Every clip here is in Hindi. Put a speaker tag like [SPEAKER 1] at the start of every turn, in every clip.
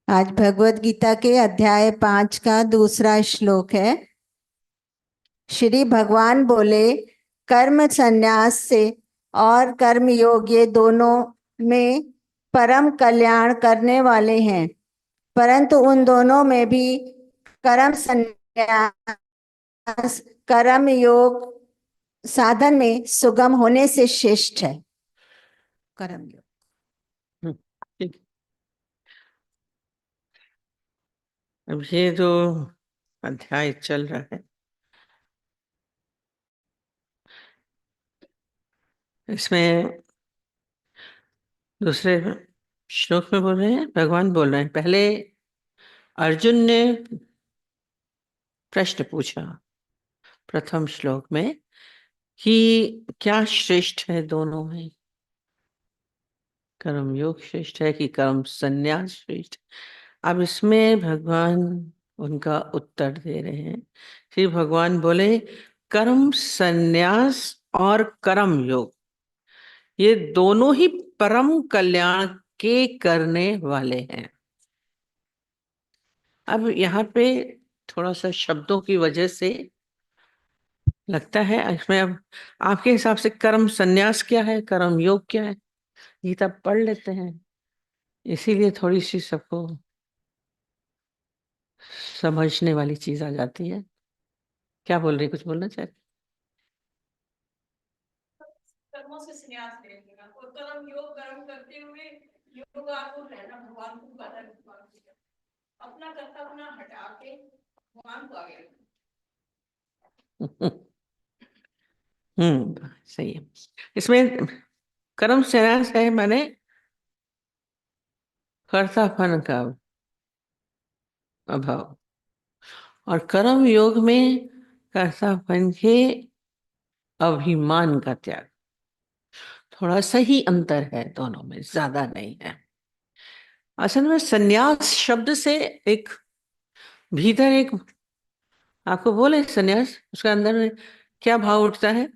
[SPEAKER 1] आज भगवत गीता के अध्याय 5 का दूसरा श्लोक है। श्री भगवान बोले, कर्म संन्यास से और कर्म योग ये दोनों में परम कल्याण करने वाले हैं, परंतु उन दोनों में भी कर्म संन्यास कर्म योग साधन में सुगम होने से श्रेष्ठ है। कर्म योग।
[SPEAKER 2] ठीक। अब ये जो अध्याय चल रहा है, इसमें दूसरे श्लोक में बोल रहे हैं, भगवान बोल रहे हैं, पहले अर्जुन ने प्रश्न पूछा प्रथम श्लोक में कि क्या श्रेष्ठ है दोनों में, कर्म योग श्रेष्ठ है कि कर्म संन्यास श्रेष्ठ। अब इसमें भगवान उनका उत्तर दे रहे हैं। श्री भगवान बोले, कर्म संन्यास और कर्म योग ये दोनों ही परम कल्याण के करने वाले हैं। अब यहाँ पे थोड़ा सा शब्दों की वजह से लगता है इसमें, अब आपके हिसाब से कर्म संन्यास क्या है, कर्म योग क्या है, गीता पढ़ लेते हैं, इसीलिए थोड़ी सी सबको समझने वाली चीज आ जाती है। क्या बोल रही, कुछ बोलना चाहते?
[SPEAKER 3] कर्मों से संन्यास ले लेना और कर्म योग कर्म करते हुए योग आपको रहना, भगवान को अपना कर्ता अपना हटा के भगवान को आगे
[SPEAKER 2] सही है। इसमें कर्म संन्यास है माने कर्तापन का अभाव, और कर्म योग में कर्तापन के अभिमान का त्याग। थोड़ा सा ही अंतर है दोनों में, ज्यादा नहीं है। असल में संन्यास शब्द से एक भीतर एक, आपको बोले संन्यास, उसके अंदर में क्या भाव उठता है?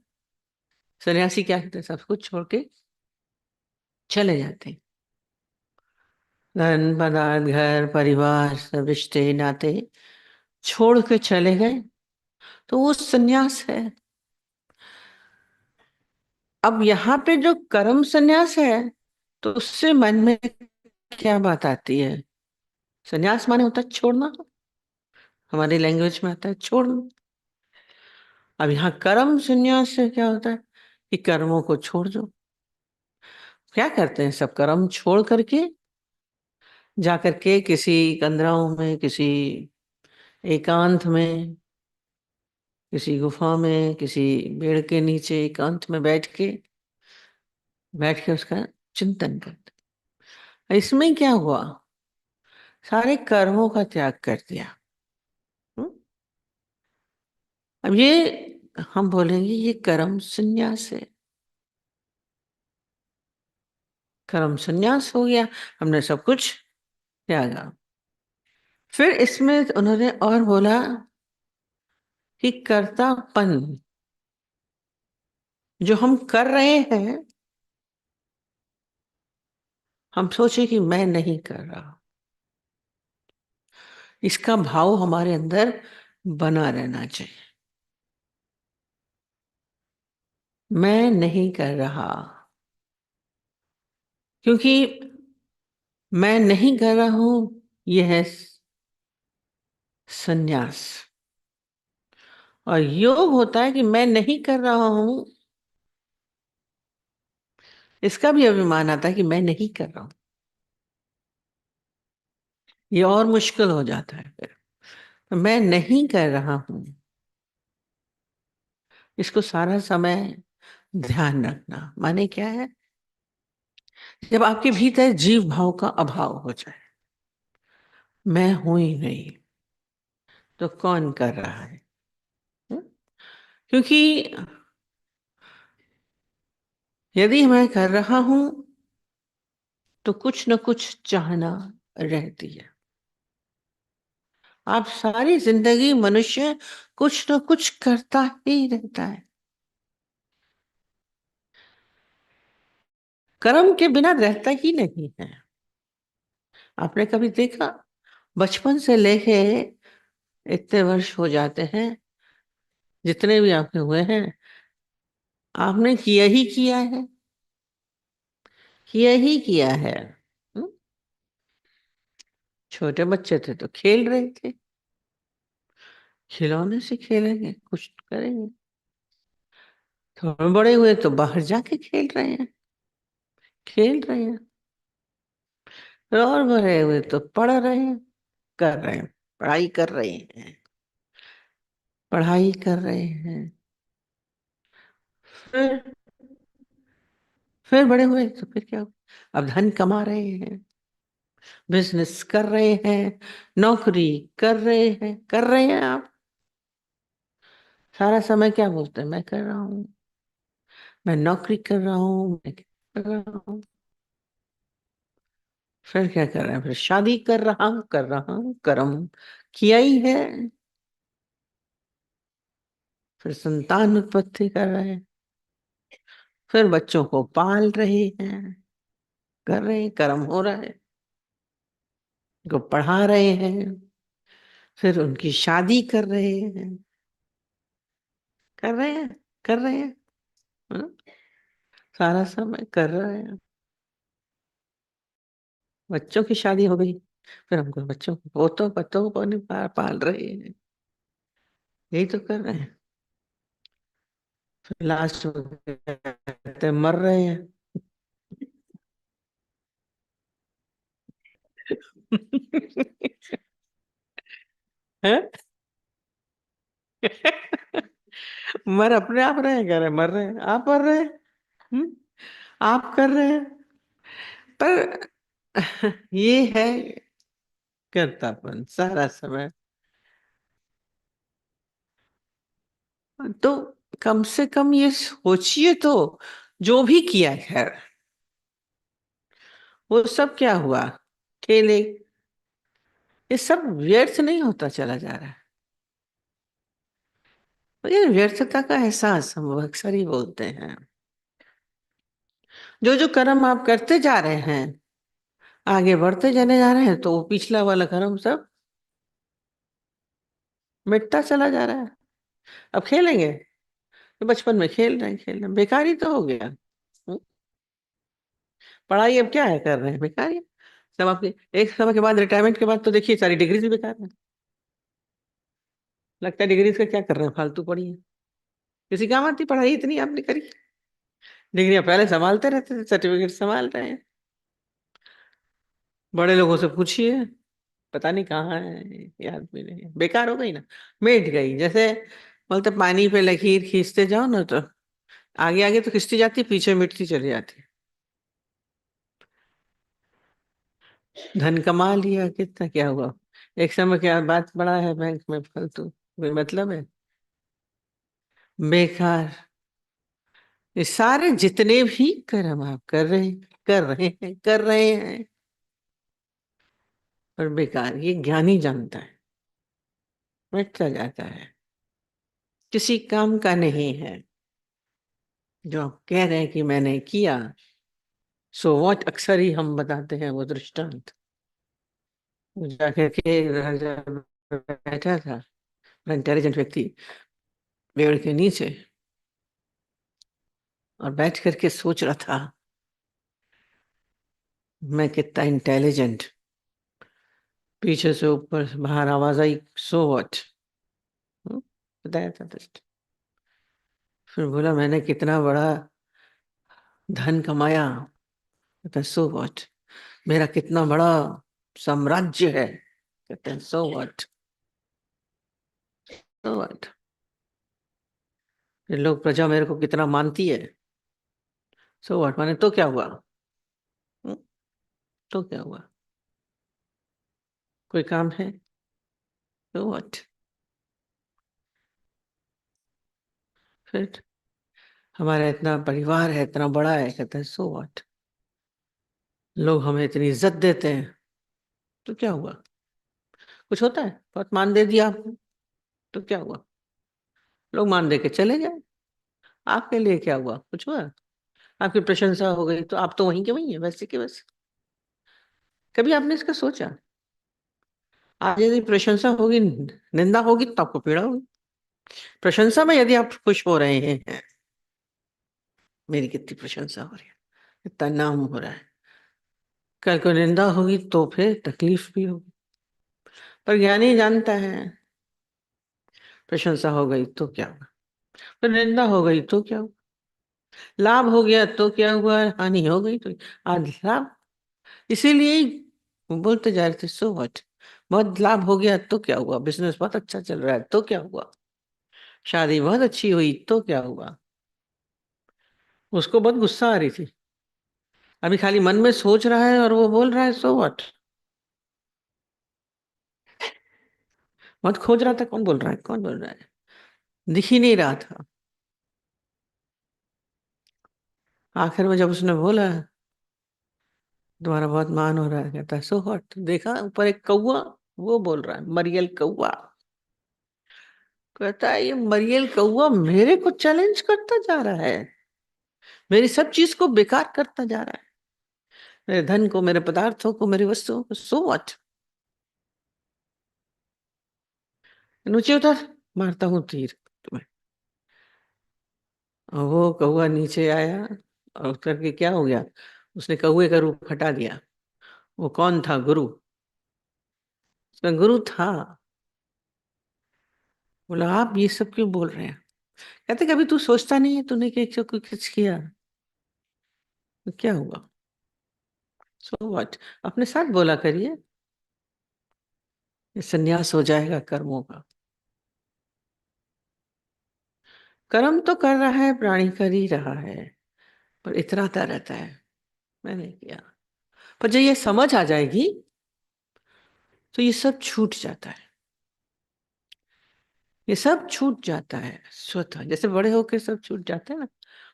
[SPEAKER 2] सन्यासी क्या करते हैं? सब कुछ छोड़ के चले जाते हैं, धन पदार्थ घर परिवार सब रिश्ते नाते छोड़ के चले गए, तो वो संन्यास है। अब यहाँ पे जो कर्म संन्यास है, तो उससे मन में क्या बात आती है? संन्यास माने होता है छोड़ना, हमारी लैंग्वेज में आता है छोड़ना। अब यहाँ कर्म संन्यास से क्या होता है कि कर्मों को छोड़ दो। क्या करते हैं सब? कर्म छोड़ करके जाकर के किसी कंदराओं में, किसी एकांत में, किसी गुफा में, किसी पेड़ के नीचे एकांत में बैठ के उसका चिंतन करते। इसमें क्या हुआ? सारे कर्मों का त्याग कर दिया। हम्म? अब ये हम बोलेंगे ये कर्म संन्यास है, कर्म संन्यास हो गया, हमने सब कुछ त्यागा। फिर इसमें उन्होंने और बोला कि कर्तापन जो हम कर रहे हैं, हम सोचे कि मैं नहीं कर रहा, इसका भाव हमारे अंदर बना रहना चाहिए। मैं नहीं कर रहा, क्योंकि मैं नहीं कर रहा हूं, यह है संन्यास। और योग होता है कि मैं नहीं कर रहा हूं, इसका भी अभिमान आता है कि मैं नहीं कर रहा हूं। ये और मुश्किल हो जाता है फिर। तो मैं नहीं कर रहा हूं, इसको सारा समय ध्यान रखना। माने क्या है? जब आपके भीतर जीव भाव का अभाव हो जाए, मैं हूं ही नहीं, तो कौन कर रहा है? हम्म? क्योंकि यदि मैं कर रहा हूं तो कुछ न कुछ चाहना रहती है। आप सारी जिंदगी मनुष्य कुछ न कुछ करता ही रहता है, कर्म के बिना रहता ही नहीं है। आपने कभी देखा, बचपन से लेके इतने वर्ष हो जाते हैं, जितने भी आपके हुए हैं, आपने किया ही किया है, किया ही किया है। हम्म? छोटे बच्चे थे तो खेल रहे थे, खिलौने से खेलेंगे, कुछ करेंगे। थोड़े बड़े हुए तो बाहर जाके खेल रहे हैं, खेल रहे हैं। फिर और बड़े हुए तो पढ़ रहे हैं, कर रहे हैं, पढ़ाई कर रहे हैं, पढ़ाई कर रहे हैं। फिर फिर बड़े हुए तो फिर क्या हुआ? अब धन कमा रहे हैं, बिजनेस कर रहे हैं, नौकरी कर रहे हैं आप। सारा समय क्या बोलते हैं, मैं कर रहा हूँ, मैं नौकरी कर रहा हूँ, मैं कर रहा हूँ। फिर क्या कर रहे हैं, फिर शादी कर रहा हूँ, कर्म किया ही है। फिर संतान उत्पत्ति कर रहे हैं, फिर बच्चों को पाल रहे हैं, कर रहे हैं, कर्म हो रहा है, को पढ़ा रहे हैं, फिर उनकी शादी कर रहे हैं, कर रहे हैं, कर रहे हैं, है ना? सारा समय कर रहे हैं। बच्चों की शादी हो गई, फिर हमको बच्चों को पोतों पतों को नहीं पाल रहे हैं, यही तो कर रहे हैं। फिर लास्ट में कहते हैं, मर रहे हैं। हैं? मर अपने आप रहे हैं, कह रहे मर रहे हैं, आप मर रहे हैं। हम्म? आप कर रहे हैं, पर ये है कर्तापन सारा समय। तो कम से कम ये सोचिए तो, जो भी किया खैर, वो सब क्या हुआ, खेले, ये सब व्यर्थ नहीं होता चला जा रहा है। तो ये व्यर्थता का एहसास हम अक्सर ही बोलते हैं। जो जो कर्म आप करते जा रहे हैं, आगे बढ़ते जाने जा रहे हैं, तो वो पिछला वाला कर्म सब मिटता चला जा रहा है। अब खेलेंगे तो बचपन में खेल रहे हैं, बेकार ही तो हो गया। हम्म? पढ़ाई अब क्या है, कर रहे हैं, बेकार ही। सब आपकी एक समय के बाद, रिटायरमेंट के बाद तो देखिए सारी डिग्रीज भी बेकार है। लगता है डिग्रीज का क्या कर रहे हैं, फालतू पढ़ी है, किसी काम आती पढ़ाई इतनी आपने करी। डिग्रियां पहले संभालते रहते थे, सर्टिफिकेट संभाल रहे हैं। बड़े लोगों से पूछिए, पता नहीं कहाँ है, याद भी नहीं है, बेकार हो गई ना, मिट गई। जैसे बोलते पानी पे लकीर खींचते जाओ ना, तो आगे आगे तो खिंचती जाती, पीछे मिटती चली जाती। धन कमा लिया, कितना क्या हुआ, एक समय क्या बात पड़ा है बैंक में, फालतू कोई मतलब है, बेकार। ये सारे जितने भी कर्म आप कर रहे हैं, कर रहे हैं, पर बेकार, ये ज्ञानी जानता है, मिटता जाता है, किसी काम का नहीं है। जो आप कह रहे हैं कि मैंने किया, सो व्हाट, अक्सर ही हम बताते हैं वो दृष्टांत। वो जाकर के राजा बैठा था, इंटेलिजेंट व्यक्ति, पेड़ के नीचे, और बैठ करके सोच रहा था, मैं कितना इंटेलिजेंट। पीछे से ऊपर से बाहर आवाज आई, सो व्हाट, बताया था दृष्ट। फिर बोला, मैंने कितना बड़ा धन कमाया, कहता सो व्हाट। मेरा कितना बड़ा साम्राज्य है, कहते हैं सो व्हाट, सो व्हाट। लोग, प्रजा मेरे को कितना मानती है, सो व्हाट, माने तो क्या हुआ। हम्म? तो क्या हुआ, कोई काम है, सो व्हाट। फिर हमारा इतना परिवार है, इतना बड़ा है, कहते हैं सो व्हाट। लोग हमें इतनी इज्जत देते हैं, तो क्या हुआ, कुछ होता है, बहुत मान दे दिया आपने, तो क्या हुआ, लोग मान दे के चले गए, आपके लिए क्या हुआ, कुछ हुआ, आपकी प्रशंसा हो गई, तो आप तो वहीं के वहीं है, वैसे के वैसे। कभी आपने इसका सोचा? आज यदि प्रशंसा होगी, निंदा होगी तो आपको पीड़ा होगी। प्रशंसा में यदि आप खुश हो रहे हैं, मेरी कितनी प्रशंसा हो रही है, इतना नाम हो रहा है, कल को निंदा होगी तो फिर तकलीफ भी होगी। पर ज्ञानी जानता है, प्रशंसा हो गई तो क्या हुआ, पर निंदा हो गई तो क्या हुआ, लाभ हो गया तो क्या हुआ, हानि हो गई तो आज लाभ। इसीलिए ही वो बोलते जा रहे थे, सो व्हाट, बहुत लाभ हो गया तो क्या हुआ, बिजनेस बहुत अच्छा चल रहा है तो क्या हुआ, शादी बहुत अच्छी हुई तो क्या हुआ। उसको बहुत गुस्सा आ रही थी, अभी खाली मन में सोच रहा है और वो बोल रहा है सो व्हाट। बहुत खोज रहा था, कौन बोल रहा है, कौन बोल रहा है, दिख ही नहीं रहा था। आखिर में जब उसने बोला, तुम्हारा बहुत मान हो रहा है, कहता है सो व्हाट, देखा ऊपर एक कौवा, वो बोल रहा है मरियल कौवा, कहता है ये मरियल कौवा मेरे को चैलेंज करता जा रहा है, मेरी सब चीज को बेकार करता जा रहा है, मेरे धन को, मेरे पदार्थों को, मेरी वस्तुओं को, सो व्हाट। नीचे उतर, मारता हूँ तीर तुम्हें। और वो कौवा नीचे आया और उतर के क्या हो गया, उसने कौवे का रूप हटा दिया। वो कौन था, गुरु, उसका गुरु था। बोला आप ये सब क्यों बोल रहे हैं, कहते कभी तू सोचता नहीं है तूने कि कुछ किया तो क्या हुआ, सो व्हाट, अपने साथ बोला करिए, ये संन्यास हो जाएगा कर्मों का। कर्म तो कर रहा है, प्राणी कर ही रहा है, पर इतराता रहता है मैंने किया। पर जब ये समझ आ जाएगी तो ये सब छूट जाता है, ये सब छूट जाता है स्वतः, जैसे बड़े होके सब छूट जाते हैं ना।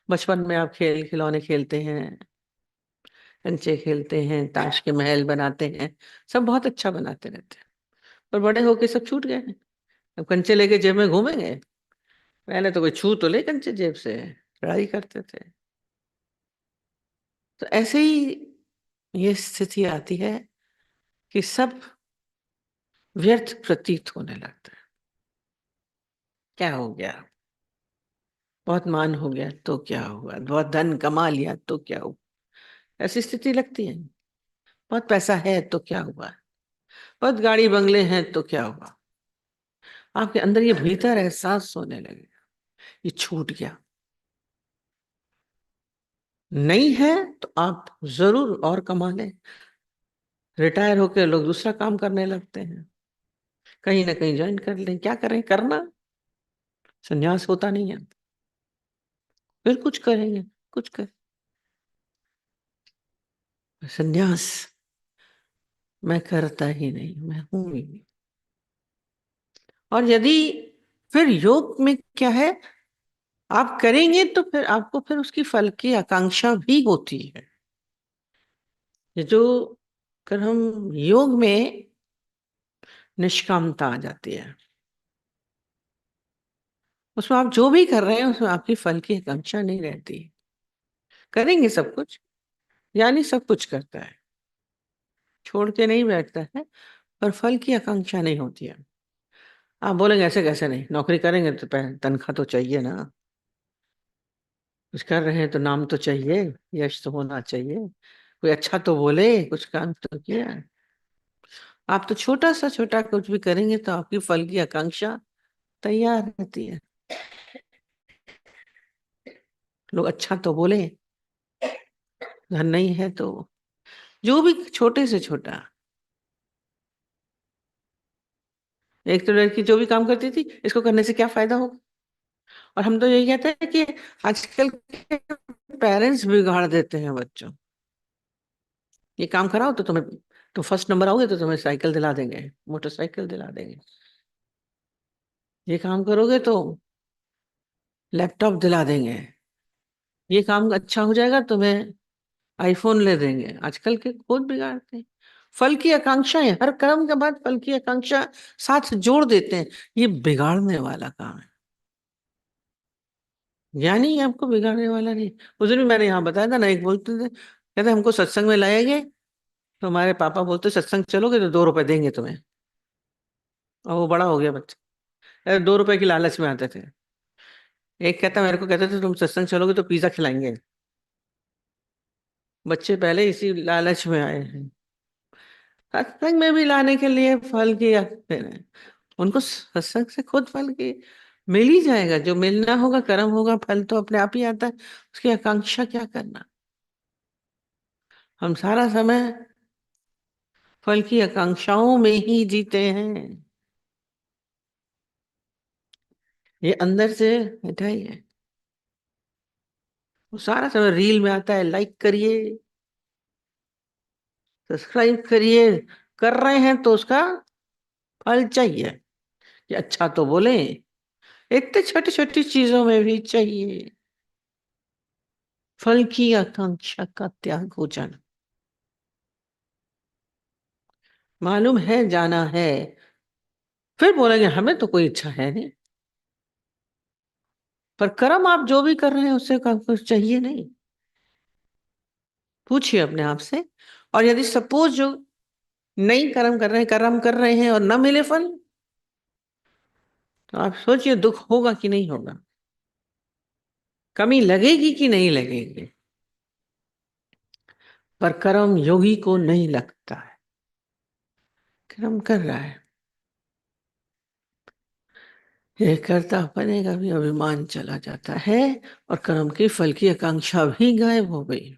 [SPEAKER 2] बचपन में आप खेल खिलौने खेलते हैं, कंचे खेलते हैं, ताश के महल बनाते हैं, सब बहुत अच्छा बनाते रहते हैं, पर बड़े होके सब छूट गए हैं। अब कंचे लेके जेब में घूमेंगे, पहले तो कोई छू तो ले कंचे जेब से, लड़ाई करते थे। तो ऐसे ही ये स्थिति आती है कि सब व्यर्थ प्रतीत होने लगता है। क्या हो गया, बहुत मान हो गया तो क्या हुआ, बहुत धन कमा लिया तो क्या हुआ, ऐसी स्थिति लगती है। बहुत पैसा है तो क्या हुआ, बहुत गाड़ी बंगले हैं तो क्या हुआ, आपके अंदर ये भीतर एहसास होने लगेगा ये छूट गया। नहीं है तो आप जरूर और कमा लें, रिटायर होकर लोग दूसरा काम करने लगते हैं, कहीं ना कहीं ज्वाइन कर लें, क्या करें, करना, संन्यास होता नहीं है, फिर कुछ करेंगे, कुछ कर, संन्यास मैं करता ही नहीं, मैं हूं ही नहीं। और यदि फिर योग में क्या है, आप करेंगे तो फिर आपको फिर उसकी फल की आकांक्षा भी होती है। ये जो कर हम योग में निष्कामता आ जाती है, उसमें आप जो भी कर रहे हैं उसमें आपकी फल की आकांक्षा नहीं रहती। करेंगे सब कुछ, यानी सब कुछ करता है, छोड़ के नहीं बैठता है, पर फल की आकांक्षा नहीं होती है। आप बोलेंगे ऐसे कैसे, नहीं नौकरी करेंगे तो तनख्वाह तो चाहिए ना, कुछ कर रहे हैं तो नाम तो चाहिए, यश तो होना चाहिए, कोई अच्छा तो बोले, कुछ काम तो किया। आप तो छोटा सा छोटा कुछ भी करेंगे तो आपकी फल की आकांक्षा तैयार रहती है, लोग अच्छा तो बोले, धन नहीं है तो जो भी छोटे से छोटा। एक तो लड़की जो भी काम करती थी, इसको करने से क्या फायदा होगा, और हम तो यही कहते हैं कि आजकल के पेरेंट्स बिगाड़ देते हैं बच्चों, ये काम कराओ तो तुम्हें, तो फर्स्ट नंबर आओगे तो तुम्हें साइकिल दिला देंगे, मोटरसाइकिल दिला देंगे, ये काम करोगे तो लैपटॉप दिला देंगे, ये काम अच्छा हो जाएगा तुम्हें आईफोन ले देंगे। आजकल के खुद बिगाड़ते हैं, फल की आकांक्षाएं, हर कर्म के बाद फल की आकांक्षा साथ जोड़ देते हैं, ये बिगाड़ने वाला काम है। ज्ञानी आपको बिगाड़ने वाला नहीं। उस दिन भी मैंने यहाँ बताया था ना, एक बोलते थे, कहते हमको सत्संग में लाएंगे तो हमारे पापा बोलते सत्संग चलोगे तो 2 रुपए देंगे तुम्हें। और वो बड़ा हो गया बच्चा, अरे 2 रुपए की लालच में आते थे। एक कहता मेरे को कहते थे तुम सत्संग चलोगे तो पिज्जा खिलाएंगे। बच्चे पहले इसी लालच में आए हैं। सत्संग में भी लाने के लिए फल की उनको सत्संग से खुद फल की मिल ही जाएगा। जो मिलना होगा कर्म होगा, फल तो अपने आप ही आता है। उसकी आकांक्षा क्या करना। हम सारा समय फल की आकांक्षाओं में ही जीते हैं। ये अंदर से हटाइए। वो सारा समय रील में आता है, लाइक करिए, सब्सक्राइब करिए। कर रहे हैं तो उसका फल चाहिए कि अच्छा तो बोले। इतने छोटी छोटी चीजों में भी चाहिए फल की आकांक्षा का त्याग हो जाना। मालूम है जाना है, फिर बोलेंगे हमें तो कोई इच्छा है नहीं। पर कर्म आप जो भी कर रहे हैं उससे कुछ चाहिए नहीं। पूछिए अपने आप से। और यदि सपोज जो नहीं कर्म कर रहे हैं और न मिले फल, तो आप सोचिए दुख होगा कि नहीं होगा, कमी लगेगी कि नहीं लगेगी। पर कर्म योगी को नहीं लगता है। कर्म कर रहा है, ये करता अपने का भी अभिमान चला जाता है और कर्म के फल की आकांक्षा भी गायब हो गई।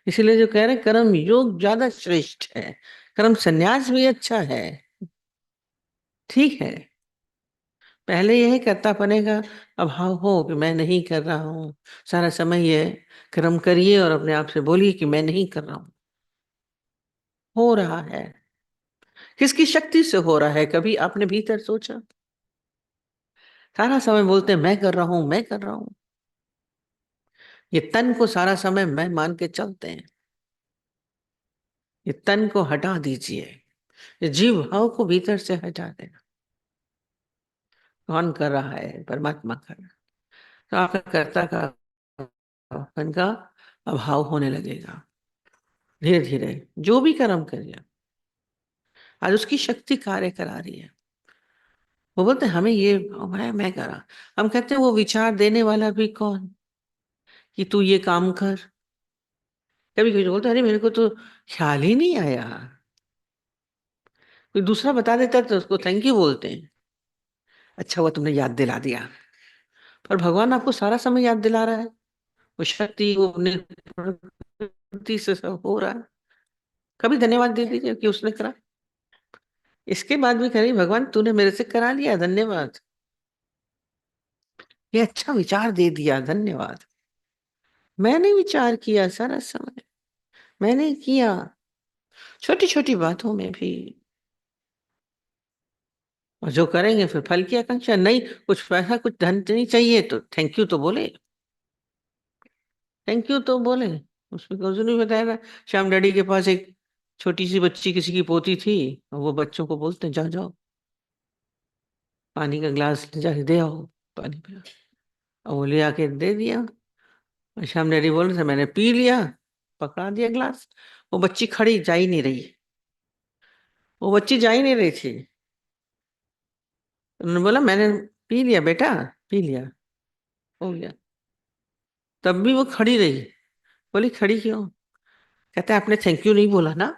[SPEAKER 2] इसलिए जो कह रहे हैं कर्म योग ज्यादा श्रेष्ठ है, कर्म संन्यास भी अच्छा है, ठीक है। पहले यह कर्तापने का अभाव हो कि मैं नहीं कर रहा हूं, सारा समय ये कर्म करिए और अपने आप से बोलिए कि मैं नहीं कर रहा हूं। हो रहा है, किसकी शक्ति से हो रहा है, कभी आपने भीतर सोचा। सारा समय बोलते हैं मैं कर रहा हूं, मैं कर रहा हूं। ये तन को सारा समय मैं मान के चलते हैं। ये तन को हटा दीजिए, ये जीव भाव को भीतर से हटा देना। कौन कर रहा है? परमात्मा कर रहा है। तो आपका कर्ता का अपन का अभाव होने लगेगा धीरे धीरे। जो भी कर्म करिए आज उसकी शक्ति कार्य करा रही है। वो बोलते हैं, हमें ये भाव है मैं करा। हम कहते हैं वो विचार देने वाला भी कौन, कि तू ये काम कर। कभी कभी बोलते हैं, अरे मेरे को तो ख्याल ही नहीं आया। कोई दूसरा बता देता है तो उसको थैंक यू बोलते हैं, अच्छा हुआ तुमने याद दिला दिया। पर भगवान आपको सारा समय याद दिला रहा है। वो शक्ति, वो प्रकृति से सब हो रहा है। कभी धन्यवाद दे दीजिए कि उसने करा। इसके बाद भी कह रही भगवान तूने मेरे से करा लिया, धन्यवाद। ये अच्छा विचार दे दिया, धन्यवाद। मैंने विचार किया सारा समय, मैंने किया छोटी छोटी बातों में भी। और जो करेंगे फिर फल की आकांक्षा नहीं, कुछ पैसा कुछ धन नहीं चाहिए तो थैंक यू तो बोले, थैंक यू तो बोले। उसमें कुछ नहीं बताया ना। श्याम डैडी के पास एक छोटी सी बच्ची किसी की पोती थी, और वो बच्चों को बोलते हैं जाओ जाओ पानी का ग्लास ले जाके दे आओ, पानी पिला। और वो ले आके दे दिया। और श्याम डैडी बोल रहे थे मैंने पी लिया, पकड़ा दिया ग्लास। वो बच्ची खड़ी जा ही नहीं रही, वो बच्ची जा ही नहीं रही थी। उन्होंने बोला मैंने पी लिया बेटा, पी लिया, हो गया। तब भी वो खड़ी रही। बोली खड़ी क्यों? कहते आपने थैंक यू नहीं बोला ना।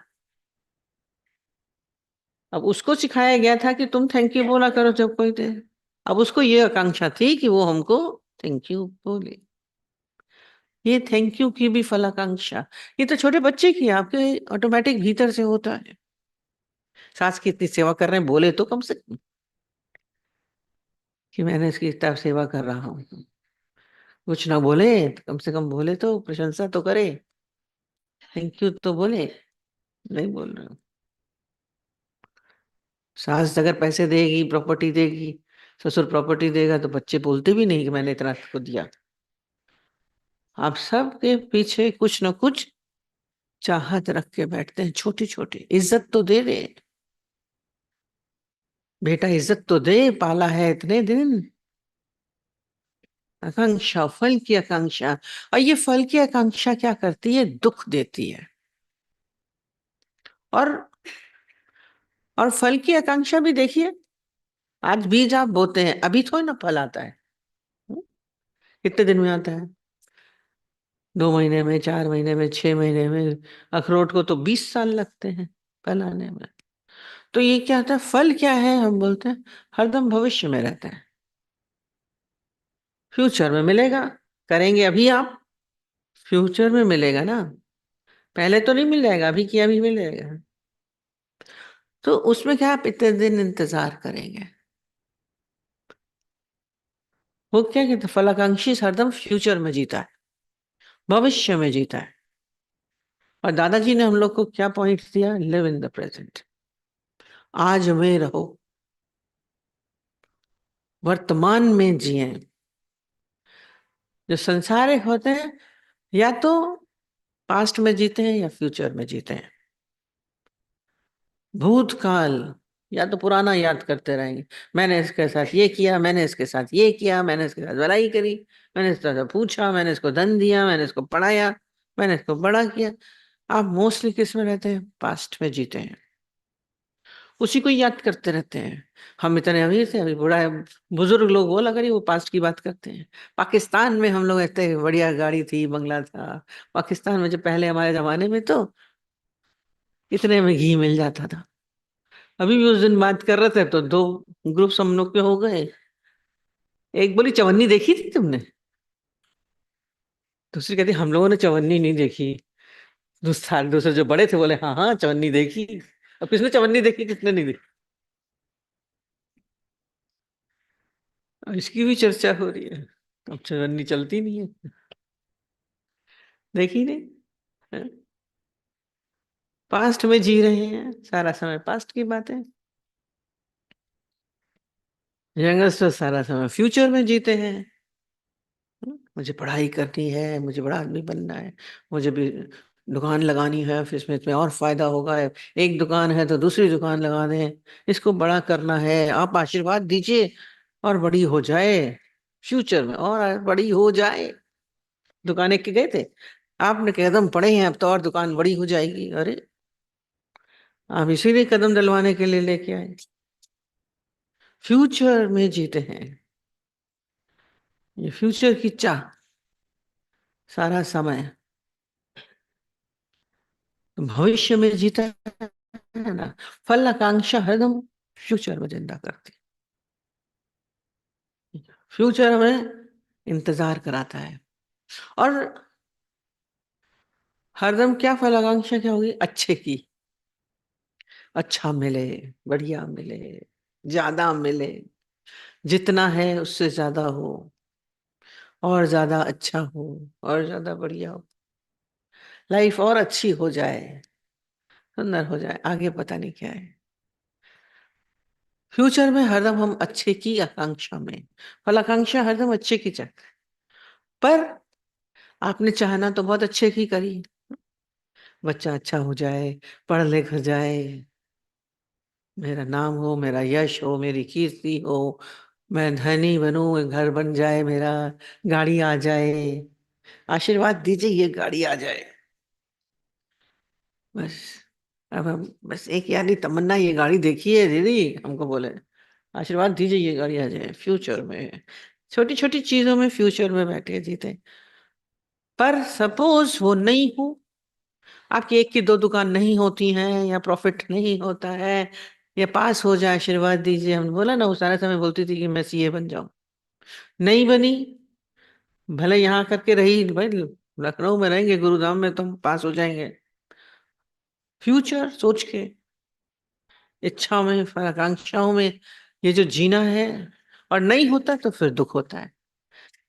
[SPEAKER 2] अब उसको सिखाया गया था कि तुम थैंक यू बोला करो जब कोई दे। अब उसको ये आकांक्षा थी कि वो हमको थैंक यू बोले। ये थैंक यू की भी फलाकांक्षा, ये तो छोटे बच्चे की है, आपके ऑटोमेटिक भीतर से होता है। सास की इतनी सेवा कर रहे हैं, बोले तो कम से कम कि मैंने इसकी इतना सेवा कर रहा हूँ। कुछ ना बोले तो कम से कम बोले तो प्रशंसा तो करे, थैंक यू तो बोले। नहीं बोल रहे हो। सास अगर पैसे देगी, प्रॉपर्टी देगी, ससुर प्रॉपर्टी देगा, तो बच्चे बोलते भी नहीं कि मैंने इतना को दिया। आप सबके पीछे कुछ ना कुछ चाहत रख के बैठते हैं, छोटी छोटी। इज्जत तो दे दे बेटा, इज्जत तो दे, पाला है इतने दिन। आकांक्षा, फल की आकांक्षा। और ये फल की आकांक्षा क्या करती है? दुख देती है। और और फल की आकांक्षा भी देखिए, आज बीज आप बोते हैं, अभी थोड़ी ना फल आता है। कितने दिन में आता है? 2 महीने में, 4 महीने में, 6 महीने में। अखरोट को तो 20 साल लगते हैं फल आने में। तो ये क्या होता है, फल क्या है, हम बोलते हैं हरदम भविष्य में रहता है, फ्यूचर में मिलेगा। करेंगे अभी आप, फ्यूचर में मिलेगा ना, पहले तो नहीं मिल जाएगा, अभी किया अभी मिलेगा। तो उसमें क्या आप इतने दिन इंतजार करेंगे? वो क्या कहते हैं, फलाकांक्षी हरदम फ्यूचर में जीता है, भविष्य में जीता है। और दादाजी ने हम लोग को क्या पॉइंट दिया, लिव इन द प्रेजेंट, आज में रहो, वर्तमान में जिए। जो संसारिक होते हैं या तो पास्ट में जीते हैं या फ्यूचर में जीते हैं। भूतकाल या तो पुराना याद करते रहेंगे, मैंने इसके साथ ये किया, मैंने इसके साथ ये किया, मैंने इसके साथ लड़ाई करी, मैंने इससे पूछा, मैंने इसको धन दिया, मैंने इसको पढ़ाया, मैंने इसको बड़ा किया। आप मोस्टली किस में रहते हैं, पास्ट में जीते हैं, उसी को याद करते रहते हैं। हम इतने अमीर थे, अभी बूढ़ा है, बुजुर्ग लोग बोला करिए, वो पास्ट की बात करते हैं। पाकिस्तान में हम लोग इतने बढ़िया गाड़ी थी, बंगला था। पाकिस्तान में जो पहले हमारे जमाने में तो इतने में घी मिल जाता था। अभी भी उस दिन बात कर रहे थे तो दो ग्रुप्स हम लोग के हो गए। एक बोली चवन्नी देखी थी तुमने, दूसरी कहती हम लोगों ने चवन्नी नहीं देखी। दूसरे जो बड़े थे बोले हाँ हाँ चवन्नी देखी। अब किसने चवन्नी देखी, किसने नहीं देखी, अब इसकी भी चर्चा हो रही है। अब चवन्नी चलती नहीं है, देखी नहीं। हाँ? पास्ट में जी रहे हैं, सारा समय पास्ट की बातें। यंगस्टर सारा समय फ्यूचर में जीते हैं। मुझे पढ़ाई करनी है, मुझे बड़ा आदमी बनना है, मुझे भी दुकान लगानी है, फिर इसमें और फायदा होगा। एक दुकान है तो दूसरी दुकान लगा दें, इसको बड़ा करना है, आप आशीर्वाद दीजिए और बड़ी हो जाए, फ्यूचर में और बड़ी हो जाए। दुकान एक के गए थे, आपने कदम पड़े हैं अब तो और दुकान बड़ी हो जाएगी। अरे आप इसीलिए कदम डलवाने के लिए लेके आए। फ्यूचर में जीते हैं, ये फ्यूचर की चाह सारा समय। भविष्य में जीता है ना, फल आकांक्षा हरदम फ्यूचर में जिंदा करती है, फ्यूचर में इंतजार कराता है। और हरदम क्या फल आकांक्षा क्या होगी, अच्छे की, अच्छा मिले, बढ़िया मिले, ज्यादा मिले, जितना है उससे ज्यादा हो, और ज्यादा अच्छा हो, और ज्यादा बढ़िया हो, लाइफ और अच्छी हो जाए, सुंदर हो जाए, आगे पता नहीं क्या है। फ्यूचर में हरदम हम अच्छे की आकांक्षा में, फल आकांक्षा हरदम अच्छे की चाहते हैं। पर आपने चाहना तो बहुत अच्छे की करी, बच्चा अच्छा हो जाए, पढ़ लिख जाए, मेरा नाम हो, मेरा यश हो, मेरी कीर्ति हो, मैं धनी बनूं, घर बन जाए मेरा, गाड़ी आ जाए, आशीर्वाद दीजिए ये गाड़ी आ जाए। बस अब हम बस एक यारी तमन्ना, ये गाड़ी देखिए दीदी, हमको बोले आशीर्वाद दीजिए ये गाड़ी आ जाए। फ्यूचर में छोटी छोटी चीजों में फ्यूचर में बैठे जीते। पर सपोज वो नहीं हो, आपकी एक की दो दुकान नहीं होती हैं, या प्रॉफिट नहीं होता है, या पास हो जाए, आशीर्वाद दीजिए। हमने बोला ना, वो सारे समय बोलती थी कि मैं सीए बन जाऊं, नहीं बनी, भले यहाँ करके रही भाई, लखनऊ में रहेंगे, गुरुग्राम में तो हम पास हो जाएंगे। फ्यूचर सोच के, इच्छा में, आकांक्षाओं में ये जो जीना है, और नहीं होता तो फिर दुख होता है।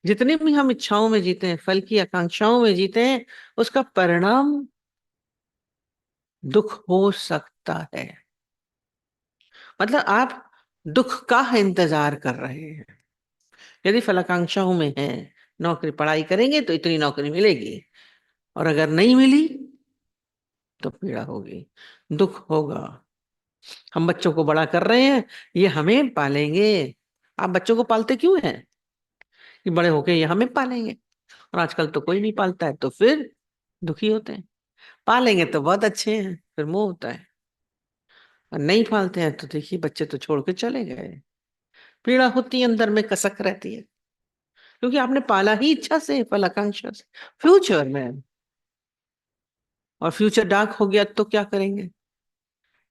[SPEAKER 2] जितने भी हम इच्छाओं में जीते हैं, फल की आकांक्षाओं में जीते हैं, उसका परिणाम दुख हो सकता है। मतलब आप दुख का इंतजार कर रहे हैं। यदि फलाकांक्षाओं में है, नौकरी पढ़ाई करेंगे तो इतनी नौकरी मिलेगी, और अगर नहीं मिली तो पीड़ा होगी, दुख होगा। हम बच्चों को बड़ा कर रहे हैं, ये हमें पालेंगे। आप बच्चों को पालते क्यों हैं, कि बड़े होके ये हमें पालेंगे। और आजकल तो कोई नहीं पालता है, तो फिर दुखी होते हैं। पालेंगे तो बहुत अच्छे हैं, फिर मोह होता है। और नहीं पालते हैं तो देखिए बच्चे तो छोड़ के चले गए, पीड़ा होती है, अंदर में कसक रहती है, क्योंकि आपने पाला ही इच्छा से, फलाकांक्षा से, फ्यूचर में, और फ्यूचर डार्क हो गया तो क्या करेंगे?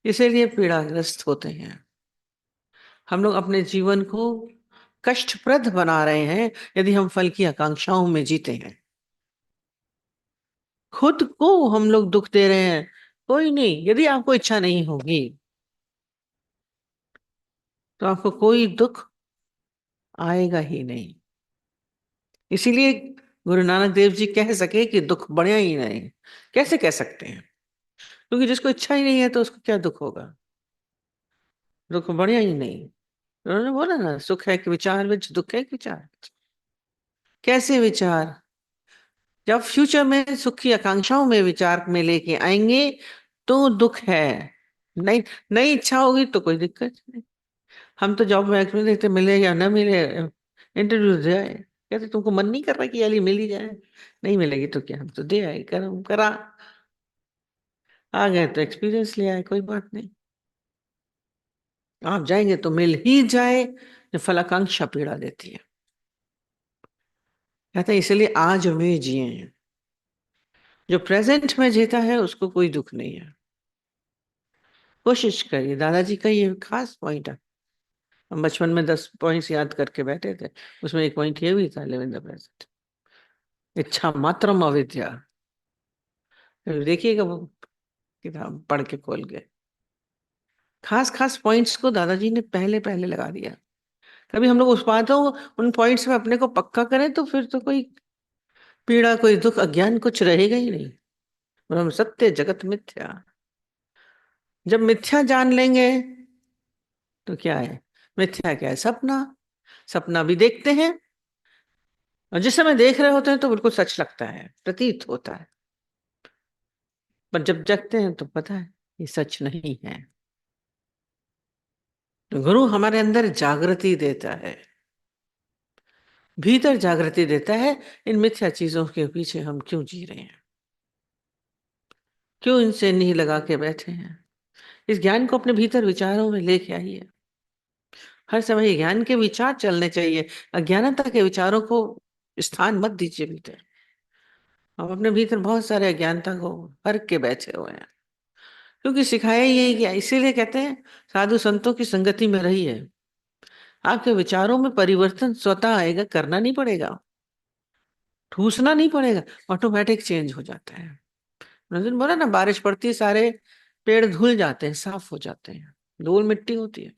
[SPEAKER 2] इसीलिए पीड़ाग्रस्त होते हैं। हम लोग अपने जीवन को कष्टप्रद बना रहे हैं यदि हम फल की आकांक्षाओं में जीते हैं। खुद को हम लोग दुख दे रहे हैं। कोई नहीं, यदि आपको इच्छा नहीं होगी तो आपको कोई दुख आएगा ही नहीं। इसीलिए गुरु नानक देव जी कह सके कि दुख बढ़िया ही नहीं। कैसे कह सकते हैं? क्योंकि जिसको इच्छा ही नहीं है तो उसको क्या दुख होगा? दुख बढ़िया ही नहीं। उन्होंने बोला ना, सुख है कि विचार विच, दुख है कि विचार। कैसे विचार? जब फ्यूचर में सुख की आकांक्षाओं में विचार में लेके आएंगे तो दुख है। नहीं, नहीं इच्छा होगी तो कोई दिक्कत नहीं। हम तो जॉब में देखते, मिले या ना मिले, इंटरव्यू दे आए, कहते तुमको मन नहीं कर रहा कि अली मिल ही जाए? नहीं मिलेगी तो क्या, हम तो दे आए, करम करा, आ गए तो एक्सपीरियंस ले आए, कोई बात नहीं। आप जाएंगे तो मिल ही जाए। जो फलाकांक्षा पीड़ा देती है, कहते हैं इसलिए आज में जिए। जो प्रेजेंट में जीता है उसको कोई दुख नहीं है। कोशिश करिए। दादाजी का ये खास पॉइंट है। हम बचपन में 10 पॉइंट्स याद करके बैठे थे, उसमें एक पॉइंट ये भी था, लिव इन द प्रेजेंट, इच्छा मात्रम अविद्या। देखिएगा वो किताब पढ़ के खोल के, खास खास पॉइंट्स को दादाजी ने पहले पहले लगा दिया। कभी हम लोग उस बातों, उन पॉइंट्स में अपने को पक्का करें तो फिर तो कोई पीड़ा, कोई दुख, अज्ञान कुछ रहेगा ही नहीं। ब्रह्म सत्य जगत मिथ्या। जब मिथ्या जान लेंगे तो क्या है? मिथ्या क्या है? सपना। सपना भी देखते हैं, और जिस समय देख रहे होते हैं तो बिल्कुल सच लगता है, प्रतीत होता है, पर जब जगते हैं तो पता है ये सच नहीं है। तो गुरु हमारे अंदर जागृति देता है, भीतर जागृति देता है। इन मिथ्या चीजों के पीछे हम क्यों जी रहे हैं, क्यों इनसे नहीं लगा के बैठे हैं? इस ज्ञान को अपने भीतर विचारों में लेके आइए। हर समय ज्ञान के विचार चलने चाहिए, अज्ञानता के विचारों को स्थान मत दीजिए भीतर। हम अपने भीतर बहुत सारे अज्ञानता को भर के बैठे हुए हैं, क्योंकि सिखाया यही गया। इसीलिए कहते हैं साधु संतों की संगति में रहिए, आपके विचारों में परिवर्तन स्वतः आएगा, करना नहीं पड़ेगा, ठूसना नहीं पड़ेगा, ऑटोमेटिक चेंज हो जाता है। रंजन बोला ना, बारिश पड़ती है, सारे पेड़ धुल जाते हैं, साफ हो जाते हैं, धूल मिट्टी होती है।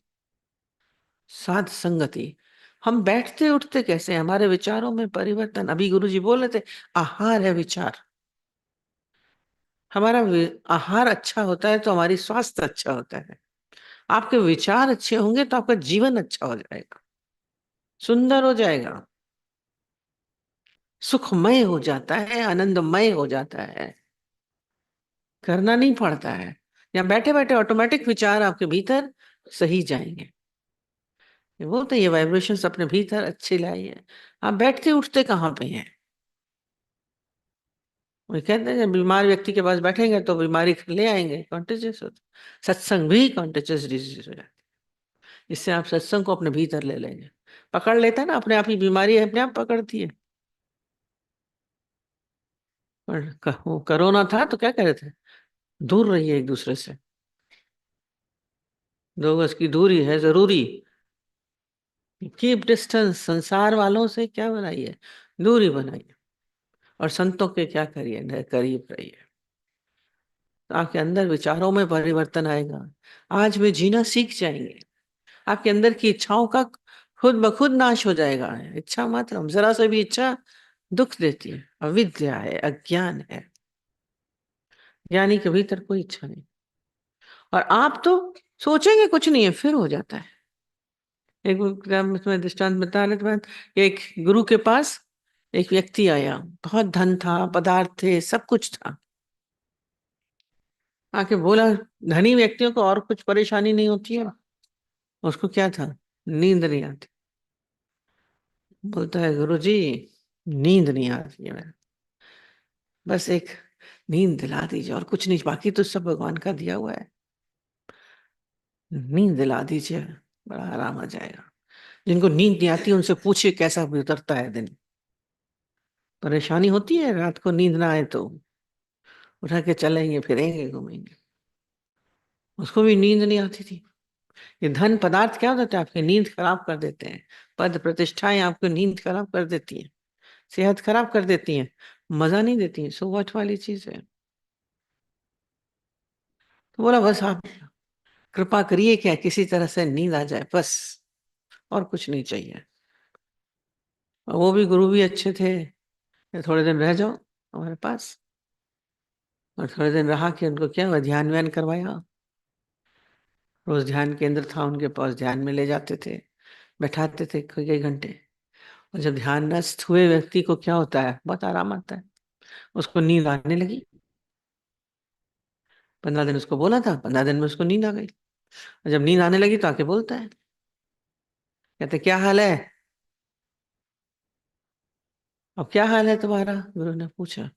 [SPEAKER 2] साध संगति, हम बैठते उठते कैसे हैं? हमारे विचारों में परिवर्तन। अभी गुरुजी बोल रहे थे, आहार है विचार। हमारा आहार अच्छा होता है तो हमारी स्वास्थ्य अच्छा होता है। आपके विचार अच्छे होंगे तो आपका जीवन अच्छा हो जाएगा, सुंदर हो जाएगा, सुखमय हो जाता है, आनंदमय हो जाता है। करना नहीं पड़ता है, या बैठे बैठे ऑटोमेटिक विचार आपके भीतर सही जाएंगे। वो तो ये वाइब्रेशंस अपने भीतर अच्छे लाइए। आप बैठते उठते कहाँ पे हैं? वो कहते हैं बीमार व्यक्ति के पास बैठेंगे तो बीमारी ले आएंगे, कॉन्टेजियस होता। सत्संग भी कॉन्टेजियस डिजीज हो जाती है। इससे आप सत्संग को अपने भीतर ले लेंगे, पकड़ लेता है ना अपने आप ही, बीमारी अपने आप पकड़ती है। पर वो कोरोना था तो क्या कह रहे थे? दूर रहिए एक दूसरे से, 2 गज की दूरी है जरूरी, कीप डिस्टेंस। संसार वालों से क्या बनाइए? दूरी बनाइए। और संतों के क्या करिए? करीब रहिए। तो आपके अंदर विचारों में परिवर्तन आएगा। आज वे जीना सीख जाएंगे। आपके अंदर की इच्छाओं का खुद ब खुद नाश हो जाएगा। इच्छा मात्र, हम जरा से भी इच्छा दुख देती है, अविद्या है, अज्ञान है। ज्ञानी के भीतर कोई इच्छा नहीं, और आप तो सोचेंगे कुछ नहीं है, फिर हो जाता है। एक इसमें दृष्टांत बता रहे थे, एक गुरु के पास एक व्यक्ति आया, बहुत धन था, पदार्थ थे, सब कुछ था। आके बोला, धनी व्यक्तियों को और कुछ परेशानी नहीं होती है? उसको क्या था? नींद नहीं आती। बोलता है गुरु जी, नींद नहीं आती है मेरे, बस एक नींद दिला दीजिए, और कुछ नहीं, बाकी तो सब भगवान का दिया हुआ है। नींद दिला दीजिए, बड़ा आराम आ जाएगा। जिनको नींद नहीं आती उनसे पूछिए कैसा गुजरता है दिन। परेशानी होती है रात को नींद ना आए तो उठा के चलेंगे फिरेंगे घूमेंगे, उसको भी नींद नहीं आती थी। ये धन पदार्थ क्या होता है, आपकी नींद खराब कर देते हैं। पद प्रतिष्ठाएं आपकी नींद खराब कर देती हैं, सेहत खराब कर देती हैं, मजा नहीं देती हैं। सो व्हाट वाली चीज है। तो बोला बस आप कृपा करिए क्या किसी तरह से नींद आ जाए बस, और कुछ नहीं चाहिए। और वो भी गुरु भी अच्छे थे, थोड़े दिन रह जाओ हमारे पास। और थोड़े दिन रहा कि उनको क्या हुआ, ध्यान व्यान करवाया। रोज ध्यान केंद्र था उनके पास, ध्यान में ले जाते थे, बैठाते थे कई कई घंटे। और जब ध्यानस्थ हुए व्यक्ति को क्या होता है, बहुत आराम आता है, उसको नींद आने लगी। 15 दिन उसको बोला था, 15 दिन में उसको नींद आ गई। और जब नींद आने लगी तो आके बोलता है, कहते क्या हाल है, अब क्या हाल है तुम्हारा, गुरु ने पूछा।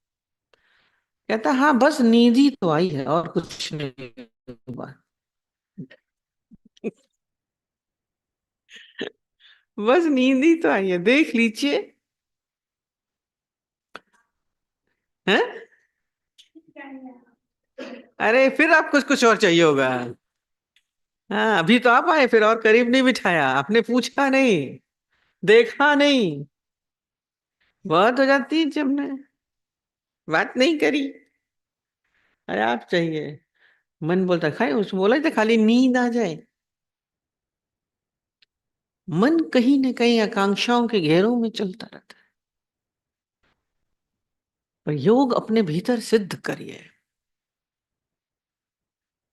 [SPEAKER 2] कहता हाँ बस नींद ही तो आई है और कुछ नहीं हुआ। बस नींद ही तो आई है, देख लीजिए। हैं? अरे फिर आप कुछ कुछ और चाहिए होगा। हाँ अभी तो आप आए, फिर और करीब नहीं बिठाया, आपने पूछा नहीं, देखा नहीं। बहुत हो जाती है जब ने बात नहीं करी। अरे आप चाहिए। मन बोलता खाए, उसको बोला था खाली नींद आ जाए। मन कहीं न कहीं आकांक्षाओं के घेरों में चलता रहता है। पर योग अपने भीतर सिद्ध करिए।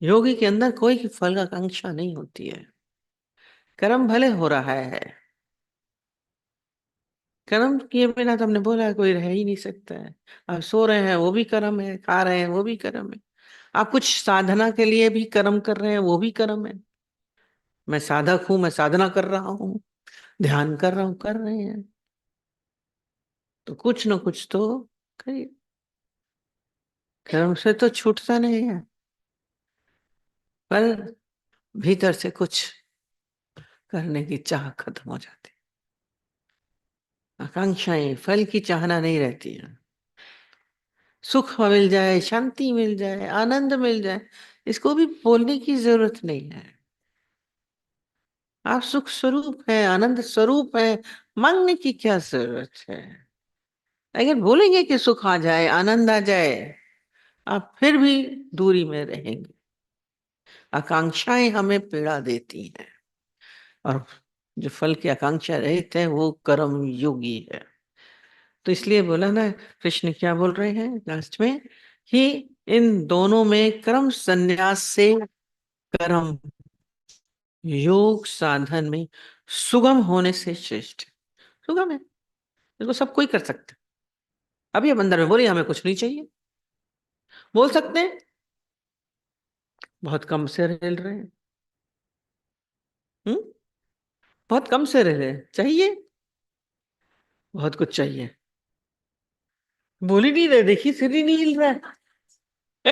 [SPEAKER 2] योगी के अंदर कोई फल आकांक्षा नहीं होती है। कर्म भले हो रहा है, कर्म किए बिना तो हमने बोला है, कोई रह ही नहीं सकता है। आप सो रहे हैं वो भी कर्म है, खा रहे हैं वो भी कर्म है। आप कुछ साधना के लिए भी कर्म कर रहे हैं, वो भी कर्म है। मैं साधक हूं, मैं साधना कर रहा हूँ, ध्यान कर रहा हूँ, कर रहे हैं, तो कुछ न कुछ तो करिए। कर्म से तो छूटता नहीं है, पर भीतर से कुछ करने की चाह खत्म हो जाती है। आकांक्षाएं, फल की चाहना नहीं रहती है। सुख मिल जाए, शांति मिल जाए, आनंद मिल जाए, इसको भी बोलने की जरूरत नहीं है। आप सुख स्वरूप है, आनंद स्वरूप है, मांगने की क्या जरूरत है। अगर बोलेंगे कि सुख आ जाए, आनंद आ जाए, आप फिर भी दूरी में रहेंगे। आकांक्षाएं हमें पीड़ा देती हैं, और जो फल की आकांक्षा रहित है वो कर्म योगी है। तो इसलिए बोला ना, कृष्ण क्या बोल रहे हैं लास्ट में, कि इन दोनों में कर्म संन्यास से कर्म योग साधन में सुगम होने से श्रेष्ठ है। सुगम है, इसको सब कोई कर सकता है। अभी अब अंदर में बोलिए हमें कुछ नहीं चाहिए, बोल सकते हैं। बहुत कम से रह रहे हैं। हम्म, बहुत कम से रह रहे हैं, चाहिए बहुत कुछ चाहिए। बोल ही नहीं रहे, देखिए सिर ही नहीं हिल रहा है।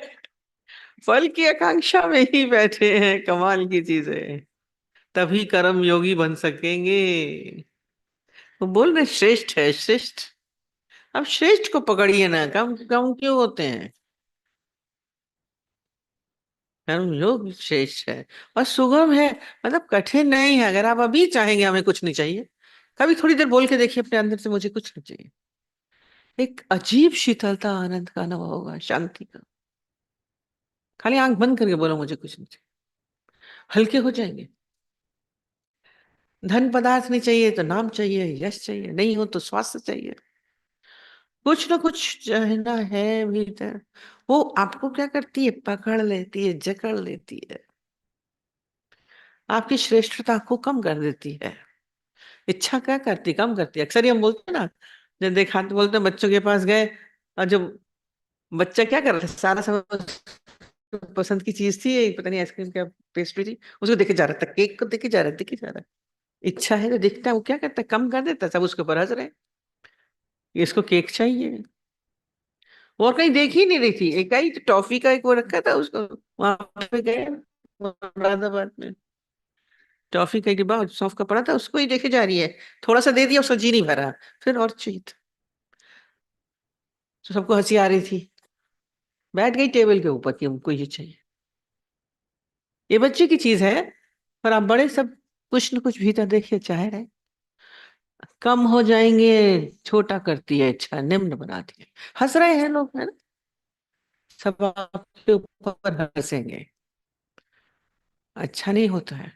[SPEAKER 2] फल की आकांक्षा में ही बैठे हैं, कमाल की चीज है। तभी कर्म योगी बन सकेंगे। वो बोल रहे श्रेष्ठ है, श्रेष्ठ। अब श्रेष्ठ को पकड़िए ना, कम कम क्यों होते हैं। कर्म योग श्रेष्ठ है और सुगम है, मतलब कठिन नहीं है। अगर आप अभी चाहेंगे हमें कुछ नहीं चाहिए, कभी थोड़ी देर बोल के देखिए अपने अंदर से, मुझे कुछ नहीं चाहिए। एक अजीब शीतलता, आनंद का अनुभव होगा, शांति का। खाली आंख बंद करके बोलो मुझे कुछ नहीं चाहिए, हल्के हो जाएंगे। धन पदार्थ नहीं चाहिए तो नाम चाहिए, यश चाहिए, नहीं हो तो स्वास्थ्य चाहिए। कुछ ना कुछ चाहना है भीतर। वो आपको क्या करती है, पकड़ लेती है, जकड़ लेती है, आपकी श्रेष्ठता को कम कर देती है। इच्छा क्या करती, कम करती है। अक्सर ही हम बोलते हैं ना, जब देखा तो बोलते हैं बच्चों के पास गए, और जो बच्चा क्या कर रहा था, सारा समय पसंद की चीज थी, पता नहीं आइसक्रीम क्या पेस्ट्री थी, उसको देखे जा रहा था, केक को देखे जा रहा है, देखे जा रहा है। इच्छा है तो दिखता है, वो क्या करता है, कम कर देता है। सब उसके ऊपर हंस रहे हैं, इसको केक चाहिए। वो और कहीं देख ही नहीं रही थी, एक ही तो टॉफी का एक वो रखा था उसको, वहां पे गए मुरादाबाद में, टॉफी का डिब्बा सौंफ का पड़ा था, उसको ही देखे जा रही है, थोड़ा सा दे दिया, उसका जी नहीं भरा, फिर और चाहिए था। तो सबको हंसी आ रही थी, बैठ गई टेबल के ऊपर कि हमको ये चाहिए। ये बच्चे की चीज है, पर आप बड़े सब कुछ न कुछ भीतर देखिए चाह रहे, कम हो जाएंगे, छोटा करती है इच्छा, निम्न बनाती है। हंस रहे हैं लोग, है ना, सब आपके ऊपर हंसेंगे, अच्छा नहीं होता है।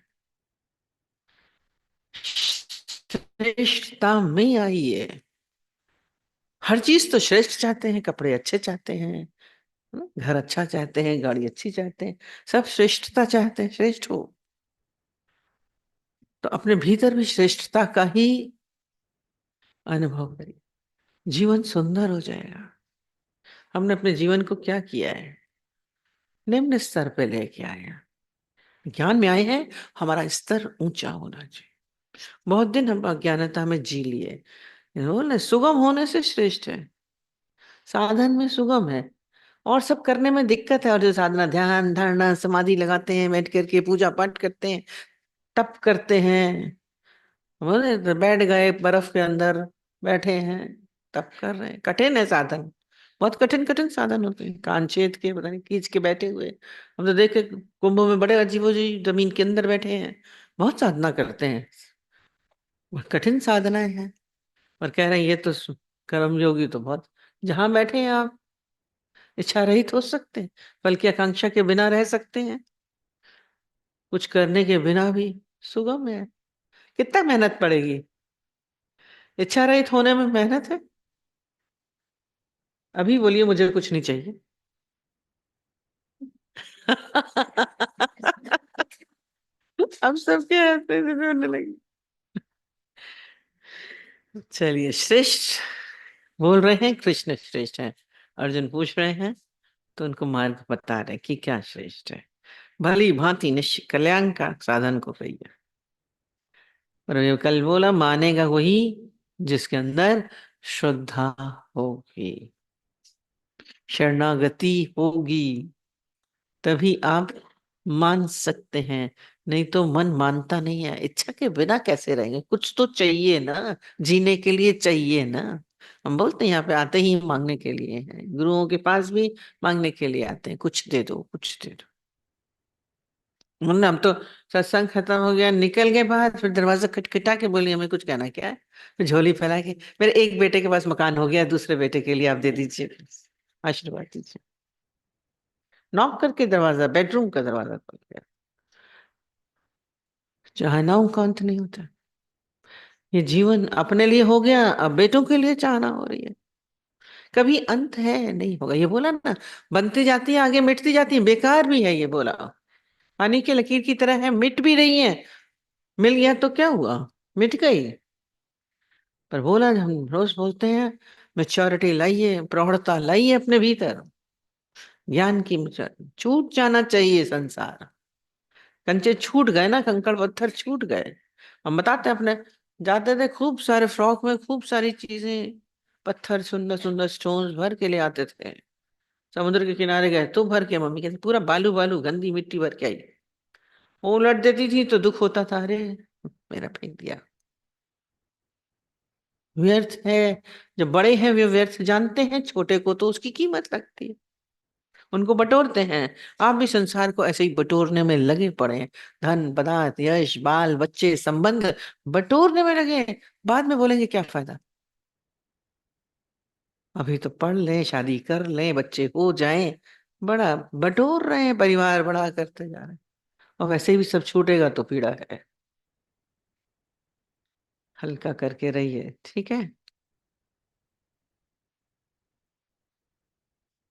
[SPEAKER 2] श्रेष्ठता में आइए, हर चीज तो श्रेष्ठ चाहते हैं, कपड़े अच्छे चाहते हैं, है ना? घर अच्छा चाहते हैं, गाड़ी अच्छी चाहते हैं, सब श्रेष्ठता चाहते हैं, श्रेष्ठ हो। तो अपने भीतर भी श्रेष्ठता का ही अनुभव करिए, जीवन सुंदर हो जाएगा। हमने अपने जीवन को क्या किया है, निम्न स्तर पे लेके आए हैं, ज्ञान में आए हैं, हमारा स्तर ऊंचा होना चाहिए। बहुत दिन हम अज्ञानता में जी लिए, बोले सुगम होने से श्रेष्ठ है, साधन में सुगम है, और सब करने में दिक्कत है। और जो साधना, ध्यान, धारणा, समाधि लगाते हैं, बैठ करके पूजा पाठ करते हैं, तप करते हैं, बोले बैठ गए बर्फ के अंदर, बैठे हैं, तप कर रहे हैं, कठिन है साधन, बहुत कठिन कठिन साधन होते हैं, कान छेद के पता नहीं खींच के बैठे हुए। हम तो देखे कुंभ में बड़े अजीबो जी जमीन के अंदर बैठे हैं, बहुत साधना करते हैं, बहुत कठिन साधनाएं हैं, और कह रहे हैं ये तो कर्म योगी तो बहुत, जहां बैठे हैं आप इच्छा रहित हो सकते हैं, बल्कि आकांक्षा के बिना रह सकते हैं, कुछ करने के बिना भी सुगम है। कितना मेहनत पड़ेगी, इच्छा रहित होने में मेहनत है। अभी बोलिए मुझे कुछ नहीं चाहिए। हम सबके हंसने से रोने लगे। चलिए, श्रेष्ठ बोल रहे हैं, कृष्ण श्रेष्ठ है, अर्जुन पूछ रहे हैं, तो उनको मार्ग बता रहे हैं कि क्या श्रेष्ठ है। भली भांति निश्चय कल्याण का साधन को कहिए, और ये कल बोला, मानेगा वही जिसके अंदर श्रद्धा होगी, शरणागति होगी, तभी आप मान सकते हैं। नहीं तो मन मानता नहीं है, इच्छा के बिना कैसे रहेंगे, कुछ तो चाहिए ना, जीने के लिए चाहिए ना। हम बोलते हैं यहाँ पे आते ही मांगने के लिए हैं, गुरुओं के पास भी मांगने के लिए आते हैं, कुछ दे दो कुछ दे दो। मुन्ना, हम तो सत्संग खत्म हो गया, निकल गए बाहर, फिर दरवाजा खटखटा के बोली हमें कुछ कहना क्या है, फिर झोली फैला के, मेरे एक बेटे के पास मकान हो गया, दूसरे बेटे के लिए आप दे दीजिए, आशीर्वाद दीजिए। नॉक करके दरवाजा, बेडरूम का दरवाजा खोल गया। चाहनाओं का अंत नहीं होता, ये जीवन अपने लिए हो गया, अब बेटों के लिए चाहना हो रही है, कभी अंत है नहीं होगा। ये बोला ना, बनती जाती है आगे, मिटती जाती है, बेकार भी है, ये बोला पानी की लकीर की तरह है, मिट भी रही है, मिल गया तो क्या हुआ, मिट गई। पर बोला, हम रोज बोलते हैं मैच्योरिटी लाइए, प्रौढ़ता लाइए अपने भीतर, ज्ञान की छूट जाना चाहिए संसार, कंचे छूट गए ना, कंकड़ पत्थर छूट गए। हम बताते हैं अपने, जाते थे खूब सारे फ्रॉक में, खूब सारी चीजें, पत्थर सुंदर सुंदर स्टोन्स भर के ले आते थे, समुद्र के किनारे गए तो भर के, मम्मी कहती पूरा बालू बालू गंदी मिट्टी भर के आई, वो उलट देती थी तो दुख होता था, अरे मेरा फेंक दिया, व्यर्थ है। जब बड़े हैं वे व्यर्थ जानते हैं, छोटे को तो उसकी कीमत लगती है, उनको बटोरते हैं। आप भी संसार को ऐसे ही बटोरने में लगे पड़े हैं, धन पदार्थ यश बाल बच्चे संबंध बटोरने में लगे हैं। बाद में बोलेंगे क्या फायदा, अभी तो पढ़ लें, शादी कर लें, बच्चे हो जाएं, बड़ा बटोर रहे हैं, परिवार बड़ा करते जा रहे हैं, और वैसे भी सब छूटेगा तो पीड़ा है। हल्का करके रहिए, ठीक है।